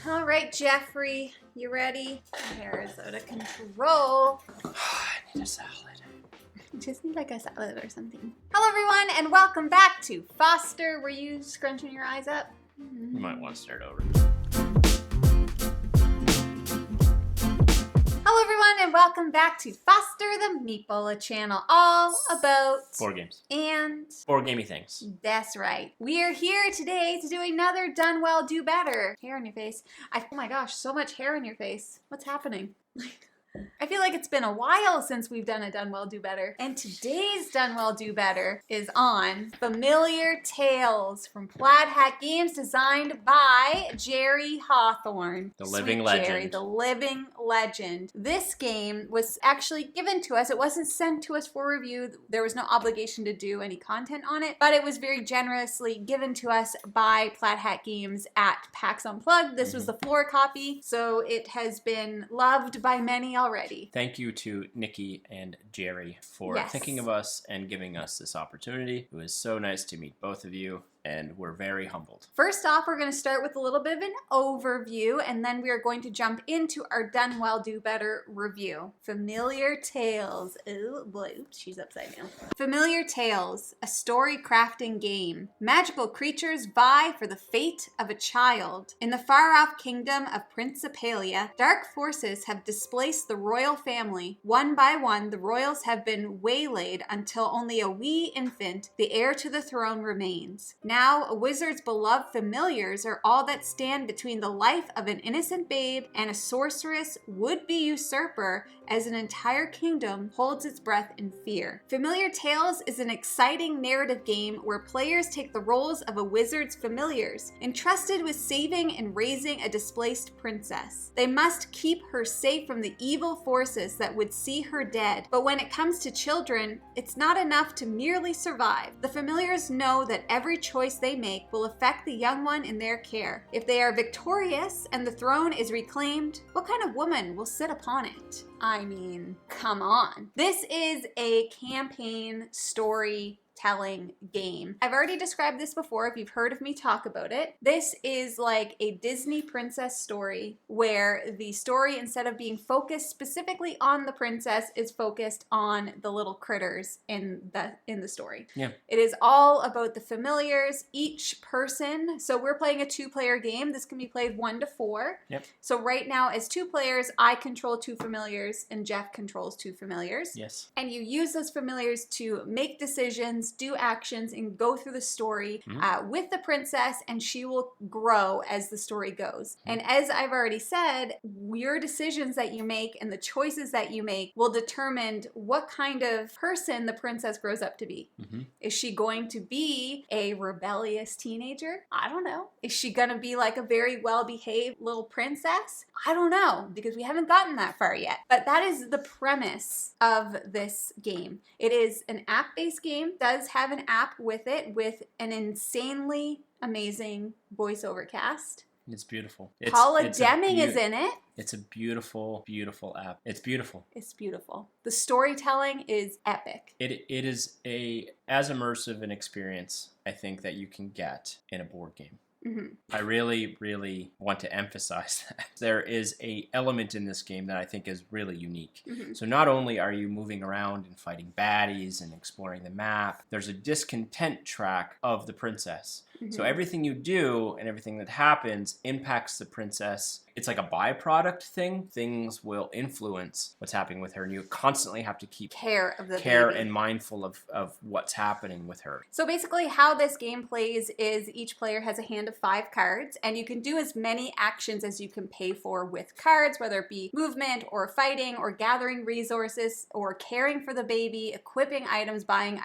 All right, Jeffrey, you ready? My hair is out of control. I need a salad. You just need like a salad or something. Hello, everyone, and welcome back to Foster. Were you scrunching your eyes up? You might want to start over. Hello, everyone, and welcome back to Foster the Meeple, a channel all about Board games. and Board gamey things. that's right. We are here today to do another Done Well, Do Better. Hair on your face. Oh my gosh, so much hair on your face. What's happening? I feel like it's been a while since we've done a Done Well, Do Better. And today's Done Well, Do Better is on Familiar Tales from Plaid Hat Games, designed by Jerry Hawthorne. The living Sweet legend. Jerry, the living legend. This game was actually given to us. It wasn't sent to us for review. There was no obligation to do any content on it, but it was very generously given to us by Plaid Hat Games at PAX Unplugged. This was the floor copy, so it has been loved by many already. Thank you to Nikki and Jerry for Yes. thinking of us and giving us this opportunity. It was so nice to meet both of you, and we're very humbled. First off, we're going to start with a little bit of an overview, and then we are going to jump into our Done Well, Do Better review. Familiar Tales. Oh boy, oops, she's upside down. Familiar Tales, a story crafting game. Magical creatures vie for the fate of a child. In the far-off kingdom of Principalia, dark forces have displaced the royal family. One by one, the royals have been waylaid until only a wee infant, the heir to the throne, remains. Now, a wizard's beloved familiars are all that stand between the life of an innocent babe and a sorceress would-be usurper, as an entire kingdom holds its breath in fear. Familiar Tales is an exciting narrative game where players take the roles of a wizard's familiars, entrusted with saving and raising a displaced princess. They must keep her safe from the evil forces that would see her dead. But when it comes to children, it's not enough to merely survive. The familiars know that every choice they make will affect the young one in their care. If they are victorious and the throne is reclaimed, what kind of woman will sit upon it? I mean, come on. This is a campaign story telling game. I've already described this before if you've heard of me talk about it. This is like a Disney princess story where the story, instead of being focused specifically on the princess, is focused on the little critters in the story. Yeah. It is all about the familiars, each person. So we're playing a 2-player game. This can be played 1 to 4. Yep. So right now as 2 players, I control 2 familiars and Jeff controls 2 familiars. Yes. And you use those familiars to make decisions, do actions, and go through the story with the princess, and she will grow as the story goes. And as I've already said, your decisions that you make and the choices that you make will determine what kind of person the princess grows up to be. Is she going to be a rebellious teenager? I don't know. Is she going to be like a very well-behaved little princess? I don't know, because we haven't gotten that far yet. But that is the premise of this game. It is an app-based game, does have an app with it, with an insanely amazing voiceover cast. It's beautiful. Paula Deming is in it. It's a beautiful, beautiful app. It's beautiful. It's beautiful. The storytelling is epic. It is as immersive an experience, I think, that you can get in a board game. I really, really want to emphasize that. There is an element in this game that I think is really unique. So not only are you moving around and fighting baddies and exploring the map, there's a discontent track of the princess. So everything you do and everything that happens impacts the princess. It's like a byproduct thing. Things will influence what's happening with her, and you constantly have to keep care of the care baby. and mindful of what's happening with her. So basically how this game plays is each player has a hand of 5 cards, and you can do as many actions as you can pay for with cards, whether it be movement or fighting or gathering resources or caring for the baby, equipping items, buying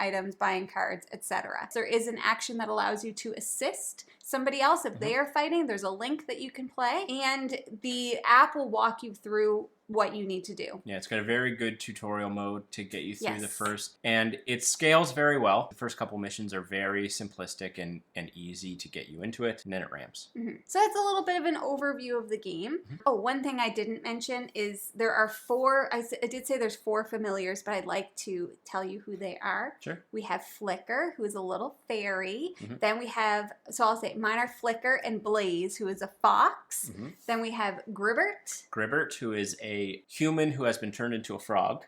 cards, etc. There is an action that allows you to assist somebody else if they are fighting. There's a link that you can play, and the app will walk you through what you need to do. Yeah, it's got a very good tutorial mode to get you through the Yes. first, and it scales very well. The first couple missions are very simplistic and easy to get you into it, and then it ramps. So that's a little bit of an overview of the game. Oh, one thing I didn't mention is there are 4, I did say there's 4 familiars, but I'd like to tell you who they are. Sure. We have Flicker, who is a little fairy. Then we have, so I'll say Okay, mine are Flicker and Blaze, who is a fox. Then we have Gribbert. Gribbert, who is a human who has been turned into a frog.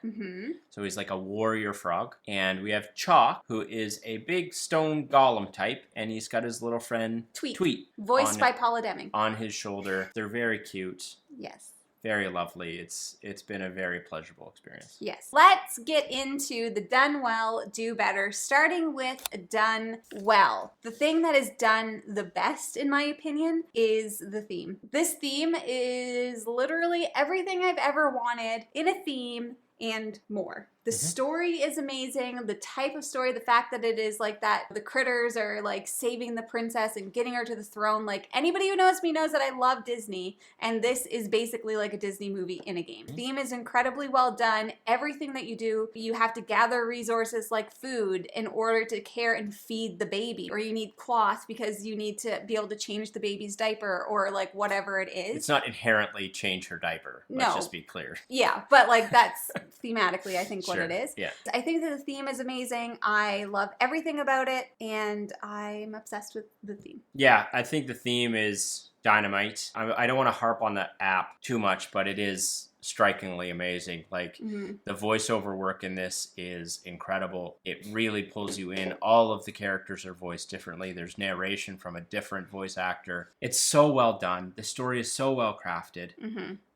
So he's like a warrior frog. And we have Chalk, who is a big stone golem type, and he's got his little friend Tweet. Voiced by Paula Deming. On his shoulder. They're very cute. Yes. Very lovely. It's been a very pleasurable experience. Yes. Let's get into the done well, do better, starting with done well. The thing that is done the best, in my opinion, is the theme. This theme is literally everything I've ever wanted in a theme and more. The story is amazing. The type of story, the fact that it is like that, the critters are like saving the princess and getting her to the throne. Like anybody who knows me knows that I love Disney, and this is basically like a Disney movie in a game. The theme is incredibly well done. Everything that you do, you have to gather resources like food in order to care and feed the baby, or you need cloth because you need to be able to change the baby's diaper, or like whatever it is. It's not inherently change her diaper. Let's just be clear. Yeah, but like that's thematically, I think, what it is. Yeah. I think that the theme is amazing. I love everything about it, and I'm obsessed with the theme. Yeah, I think the theme is dynamite. I don't want to harp on the app too much, but it is strikingly amazing. Like the voiceover work in this is incredible. It really pulls you in. All of the characters are voiced differently. There's narration from a different voice actor. It's so well done. The story is so well crafted.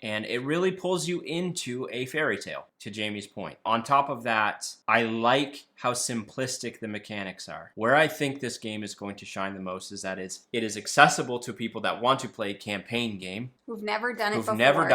And it really pulls you into a fairy tale, to Jamie's point. On top of that, I like how simplistic the mechanics are. Where I think this game is going to shine the most is that it is accessible to people that want to play a campaign game. Who've never done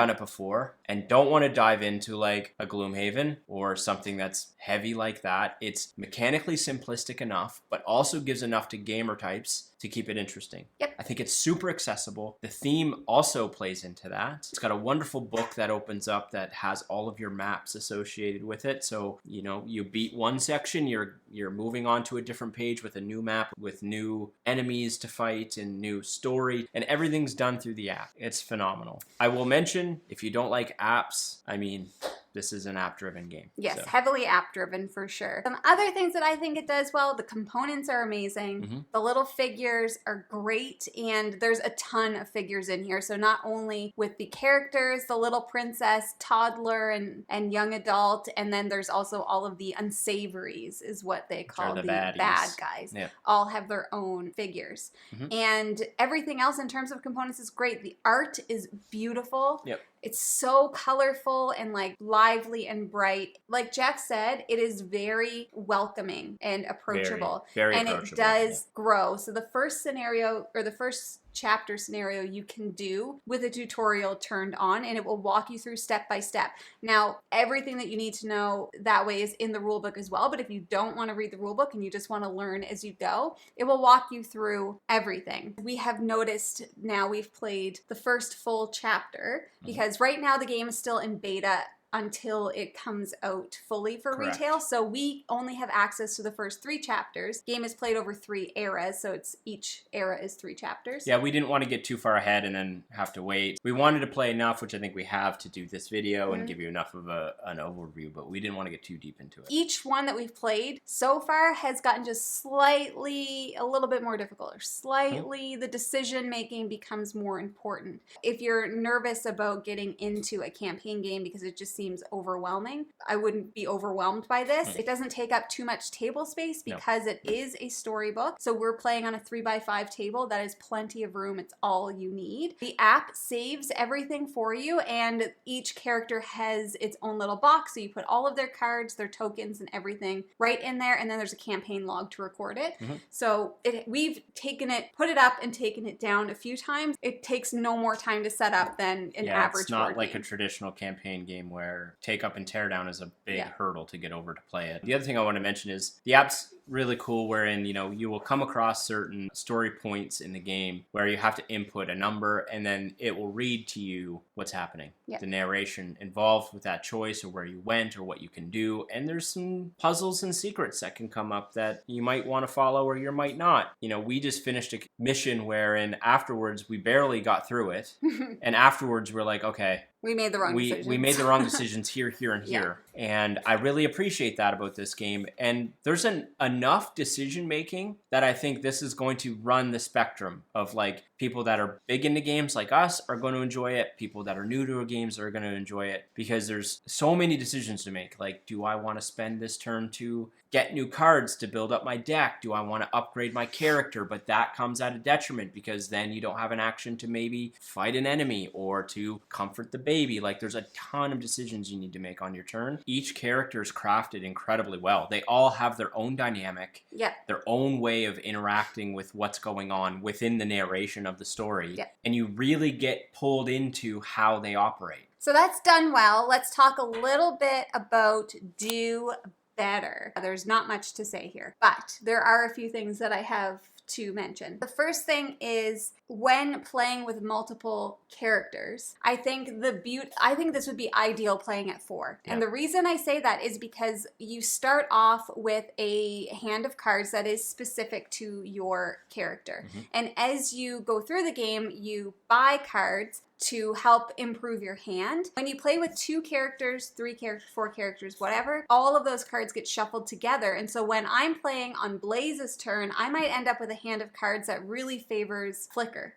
it before. And don't want to dive into like a Gloomhaven or something that's heavy like that. It's mechanically simplistic enough, but also gives enough to gamer types to keep it interesting. Yep. I think it's super accessible. The theme also plays into that. It's got a wonderful book that opens up that has all of your maps associated with it. So, you know, you beat one section, you're moving on to a different page with a new map, with new enemies to fight and new story, and everything's done through the app. It's phenomenal. I will mention, if you don't like apps, I mean, this is an app-driven game. Yes, so. Heavily app-driven for sure. Some other things that I think it does well, the components are amazing. The little figures are great, and there's a ton of figures in here. So not only with the characters, the little princess, toddler, and young adult, and then there's also all of the unsavories is what they call the bad guys. Yeah. All have their own figures. And everything else in terms of components is great. The art is beautiful. Yep. It's so colorful and like lively and bright. Like Jack said, it is very welcoming and approachable. Very approachable. It does grow. So the first scenario, or the first chapter scenario, you can do with a tutorial turned on, and it will walk you through step by step. Now, everything that you need to know that way is in the rule book as well, but if you don't want to read the rule book and you just want to learn as you go, it will walk you through everything. We have noticed now we've played the first full chapter because right now the game is still in beta until it comes out fully for retail. So we only have access to the first 3 chapters. Game is played over 3 eras, so it's each era is 3 chapters. Yeah, we didn't want to get too far ahead and then have to wait. We wanted to play enough, which I think we have, to do this video and give you enough of an overview, but we didn't want to get too deep into it. Each one that we've played so far has gotten just slightly, a little bit more difficult, or slightly the decision making becomes more important. If you're nervous about getting into a campaign game because it just seems overwhelming, I wouldn't be overwhelmed by this. It doesn't take up too much table space because it is a storybook. So we're playing on a 3x5 table. That is plenty of room. It's all you need. The app saves everything for you, and each character has its own little box. So you put all of their cards, their tokens, and everything right in there, and then there's a campaign log to record it. So we've taken it, put it up, and taken it down a few times. It takes no more time to set up than an average board game. It's not like a traditional campaign game where take up and tear down is a big hurdle to get over to play it. The other thing I want to mention is the app's really cool, wherein, you know, you will come across certain story points in the game where you have to input a number and then it will read to you what's happening. The narration involved with that choice, or where you went, or what you can do. And there's some puzzles and secrets that can come up that you might want to follow or you might not. You know, we just finished a mission wherein afterwards we barely got through it. And afterwards we're like, okay, we made the wrong decisions. We made the wrong decisions here, here, and here. And I really appreciate that about this game. And there's a enough decision making that I think this is going to run the spectrum of like people that are big into games like us are going to enjoy it. People that are new to games are going to enjoy it because there's so many decisions to make. Like, do I want to spend this turn to get new cards to build up my deck? Do I want to upgrade my character? But that comes at a detriment because then you don't have an action to maybe fight an enemy or to comfort the baby. Like, there's a ton of decisions you need to make on your turn. Each character is crafted incredibly well. They all have their own dynamic, their own way of interacting with what's going on within the narration of the story. And you really get pulled into how they operate. So that's done well. Let's talk a little bit about do better. There's not much to say here, but there are a few things that I have to mention. The first thing is when playing with multiple characters, I think this would be ideal playing at 4. And the reason I say that is because you start off with a hand of cards that is specific to your character. And as you go through the game, you buy cards to help improve your hand. When you play with 2 characters, 3 characters, 4 characters, whatever, all of those cards get shuffled together. And so when I'm playing on Blaze's turn, I might end up with a hand of cards that really favors Flicker.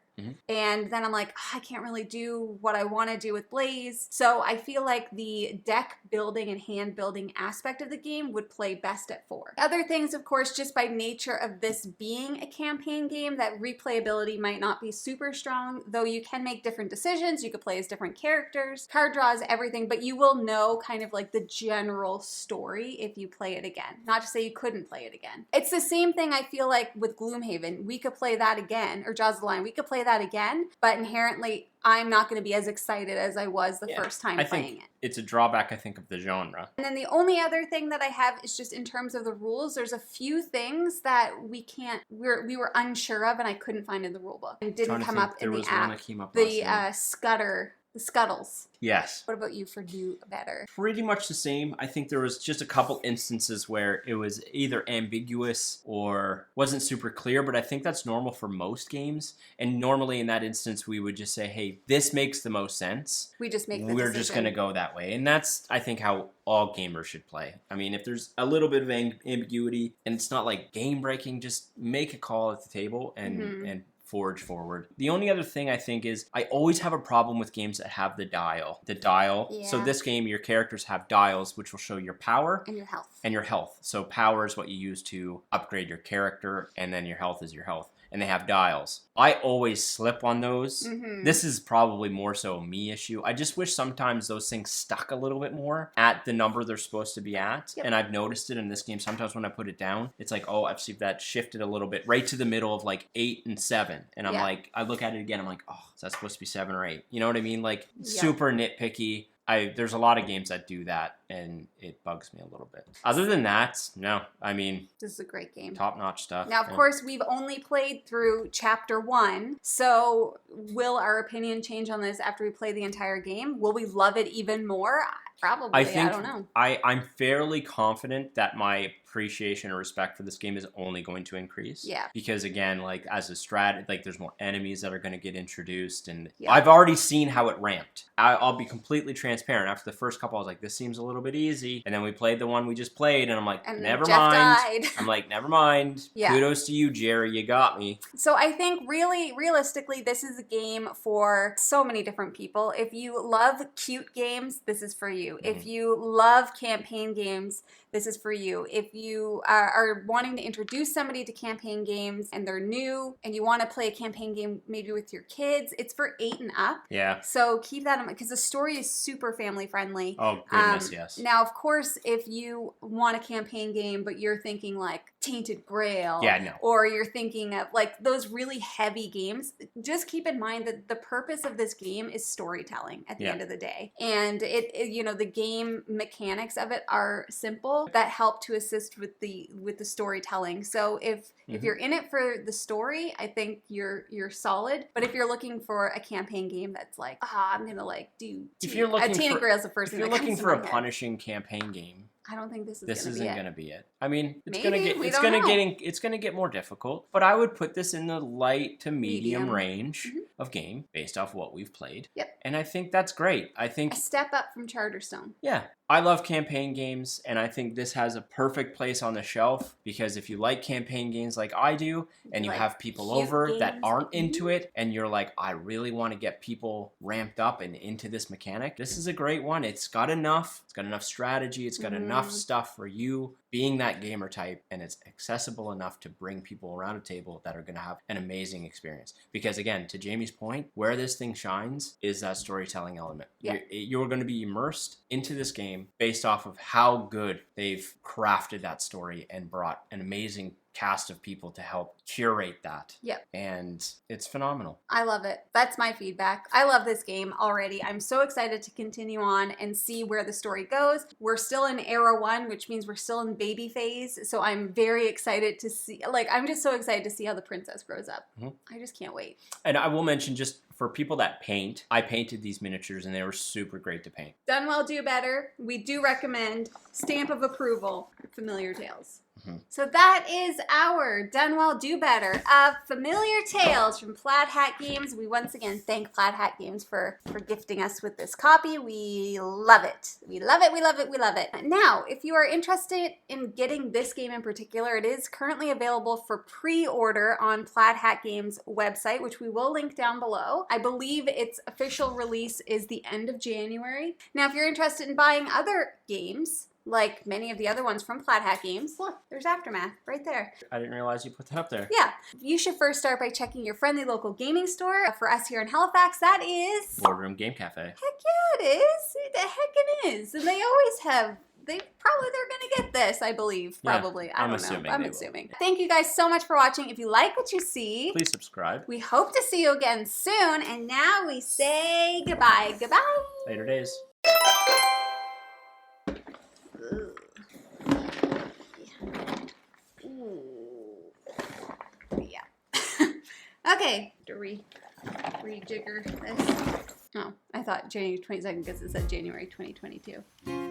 And then I'm like, I can't really do what I want to do with Blaze. So I feel like the deck building and hand building aspect of the game would play best at 4. Other things, of course, just by nature of this being a campaign game, that replayability might not be super strong, though you can make different decisions. You could play as different characters, card draws, everything, but you will know kind of like the general story if you play it again. Not to say you couldn't play it again. It's the same thing I feel like with Gloomhaven. We could play that again, or Jaws of the Lion. We could play that again, but inherently I'm not going to be as excited as I was the first time playing it. It's a drawback, I think, of the genre. And then the only other thing that I have is just in terms of the rules, there's a few things that we were unsure of and I couldn't find in the rule book. It didn't come up in the app. The scuttles. Yes. What about you for do better? Pretty much the same. I think there was just a couple instances where it was either ambiguous or wasn't super clear, but I think that's normal for most games. And normally in that instance, we would just say, hey, this makes the most sense. We just make the We're decision. just going to go that way. And that's, I think, how all gamers should play. I mean, if there's a little bit of ambiguity and it's not like game breaking, just make a call at the table and forge forward. The only other thing I think is I always have a problem with games that have the dial. So this game, your characters have dials, which will show your power and your health. So power is what you use to upgrade your character, and then your health is your health. And they have dials. I always slip on those. This is probably more so a me issue. I just wish sometimes those things stuck a little bit more at the number they're supposed to be at. And I've noticed it in this game. Sometimes when I put it down, it's like, oh, I've seen that shifted a little bit right to the middle of like 8 and 7. And I'm like, I look at it again, I'm like, oh, is that supposed to be 7 or 8? You know what I mean? Like super nitpicky. There's a lot of games that do that, and it bugs me a little bit. Other than that, no. I mean, this is a great game. Top-notch stuff. Now, of course, we've only played through Chapter 1, so will our opinion change on this after we play the entire game? Will we love it even more? Probably. I don't know. I'm fairly confident that my appreciation or respect for this game is only going to increase. Yeah. Because again, like as a strat, like there's more enemies that are going to get introduced, and I've already seen how it ramped. I'll be completely transparent. After the first couple, I was like, this seems a little bit easy. And then we played the one we just played, and I'm like, never mind. Died. I'm like, never mind. Kudos to you, Jerry. You got me. So I think realistically, this is a game for so many different people. If you love cute games, this is for you. If you love campaign games, this is for you. If you are wanting to introduce somebody to campaign games and they're new and you want to play a campaign game maybe with your kids, it's for 8 and up. Yeah. So keep that in mind because the story is super family friendly. Oh, goodness, yes. Now, of course, if you want a campaign game but you're thinking like Tainted Grail or you're thinking of like those really heavy games, just keep in mind that the purpose of this game is storytelling at the end of the day. And the game mechanics of it are simple that help to assist with the storytelling. So if you're in it for the story, I think you're solid. But if you're looking for a campaign game that's like, I'm gonna like do Tainted Grail is the first thing that comes to my head. If you're looking for a punishing campaign game, I don't think this is This gonna isn't be going to be it. I mean, it's going to get more difficult, but I would put this in the light to medium range of game based off what we've played. Yep. And I think that's great. I think a step up from Charterstone. Yeah. I love campaign games, and I think this has a perfect place on the shelf because if you like campaign games like I do, and you have people over that aren't into it, and you're like, I really want to get people ramped up and into this mechanic, this is a great one. It's got enough strategy, it's got enough stuff for you being that gamer type, and it's accessible enough to bring people around a table that are going to have an amazing experience. Because again, to Jamie's point, where this thing shines is that storytelling element. Yeah. You're going to be immersed into this game based off of how good they've crafted that story and brought an amazing cast of people to help curate that. Yep. And it's phenomenal. I love it. That's my feedback. I love this game already. I'm so excited to continue on and see where the story goes. We're still in era 1, which means we're still in baby phase. So I'm very excited to see, I'm just so excited to see how the princess grows up. I just can't wait. And I will mention, just for people that paint, I painted these miniatures and they were super great to paint. Done Well, Do Better. We do recommend stamp of approval, Familiar Tales. So that is our Done Well, Do Better of Familiar Tales from Plaid Hat Games. We once again thank Plaid Hat Games for gifting us with this copy. We love it. We love it, we love it, we love it. Now, if you are interested in getting this game in particular, it is currently available for pre-order on Plaid Hat Games website, which we will link down below. I believe its official release is the end of January. Now, if you're interested in buying other games, like many of the other ones from Plaid Hat Games. Look, there's Aftermath right there. I didn't realize you put that up there. Yeah. You should first start by checking your friendly local gaming store. For us here in Halifax, that is... Boardroom Game Cafe. Heck yeah, it is. The heck it is. And they always have... they're gonna get this, I believe. Probably. Yeah, I don't know. I'm assuming. Thank you guys so much for watching. If you like what you see, please subscribe. We hope to see you again soon. And now we say goodbye. Goodbye. Later days. Okay, to rejigger this. Oh, I thought January 22nd because it said January 2022.